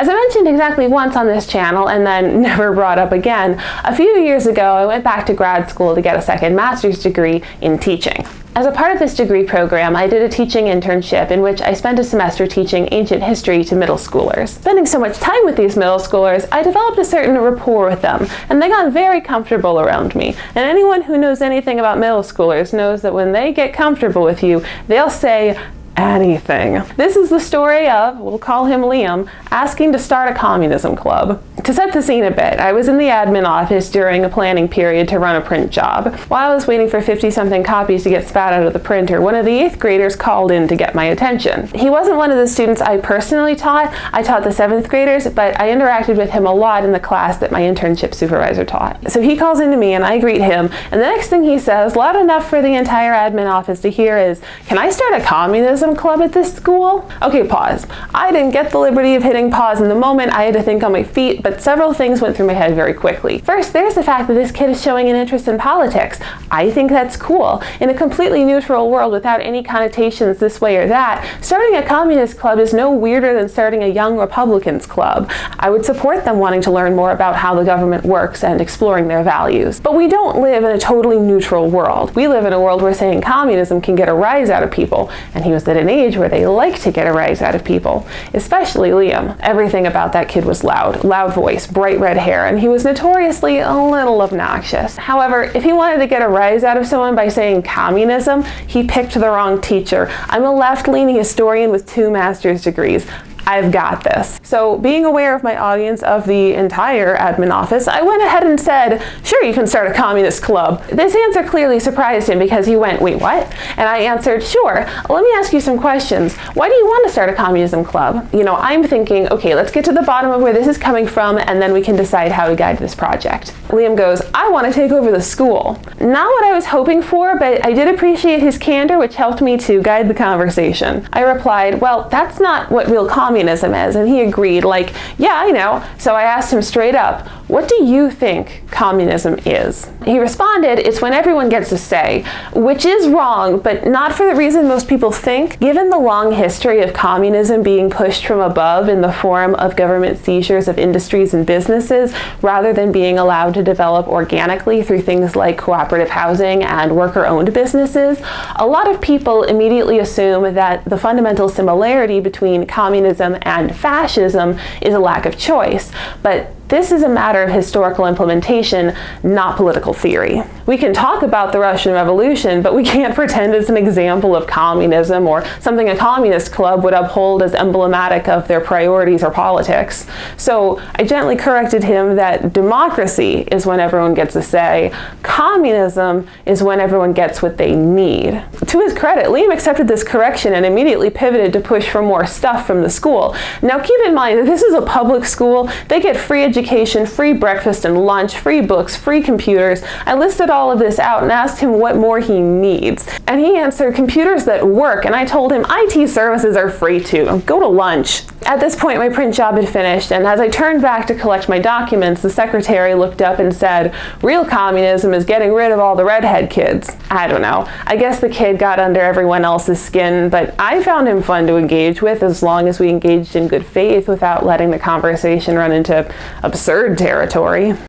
As I mentioned exactly once on this channel and then never brought up again, a few years ago I went back to grad school to get a second master's degree in teaching. As a part of this degree program, I did a teaching internship in which I spent a semester teaching ancient history to middle schoolers. Spending so much time with these middle schoolers, I developed a certain rapport with them, and they got very comfortable around me. And anyone who knows anything about middle schoolers knows that when they get comfortable with you, they'll say anything. This is the story of, we'll call him Liam, asking to start a communism club. To set the scene a bit, I was in the admin office during a planning period to run a print job. While I was waiting for 50-something copies to get spat out of the printer, one of the 8th graders called in to get my attention. He wasn't one of the students I personally taught. I taught the 7th graders, but I interacted with him a lot in the class that my internship supervisor taught. So he calls into me and I greet him, and the next thing he says, loud enough for the entire admin office to hear, is, "Can I start a communism club at this school?" Okay, pause. I didn't get the liberty of hitting pause in the moment. I had to think on my feet, but several things went through my head very quickly. First, there's the fact that this kid is showing an interest in politics. I think that's cool. In a completely neutral world without any connotations this way or that, starting a communist club is no weirder than starting a young Republicans club. I would support them wanting to learn more about how the government works and exploring their values. But we don't live in a totally neutral world. We live in a world where saying communism can get a rise out of people, and he was at an age where they like to get a rise out of people, especially Liam. Everything about that kid was loud. Loud voice, bright red hair, and he was notoriously a little obnoxious. However, if he wanted to get a rise out of someone by saying communism, he picked the wrong teacher. I'm a left-leaning historian with 2 master's degrees. I've got this. So, being aware of my audience of the entire admin office, I went ahead and said, "Sure, you can start a communist club." This answer clearly surprised him because he went, "Wait, what?" And I answered, "Sure, let me ask you some questions. Why do you want to start a communism club?" You know, I'm thinking, okay, let's get to the bottom of where this is coming from and then we can decide how to guide this project. Liam goes, "I want to take over the school." Not what I was hoping for, but I did appreciate his candor, which helped me to guide the conversation. I replied, "Well, that's not what real communism is," and he agreed, like, "Yeah, I know." So I asked him straight up, "What do you think communism is?" He responded, "It's when everyone gets a say," which is wrong, but not for the reason most people think. Given the long history of communism being pushed from above in the form of government seizures of industries and businesses, rather than being allowed to develop organically through things like cooperative housing and worker-owned businesses, a lot of people immediately assume that the fundamental similarity between communism and fascism is a lack of choice. But this is a matter of historical implementation, not political theory. We can talk about the Russian Revolution, but we can't pretend it's an example of communism or something a communist club would uphold as emblematic of their priorities or politics. So I gently corrected him that democracy is when everyone gets a say. Communism is when everyone gets what they need. To his credit, Liam accepted this correction and immediately pivoted to push for more stuff from the school. Now keep in mind that this is a public school. They get free education, free breakfast and lunch, free books, free computers. I listed all of this out and asked him what more he needs. And he answered, computers that work. And I told him IT services are free too. Go to lunch. At this point, my print job had finished, and as I turned back to collect my documents, the secretary looked up and said, "Real communism is getting rid of all the redhead kids." I don't know. I guess the kid got under everyone else's skin, but I found him fun to engage with as long as we engaged in good faith without letting the conversation run into absurd territory.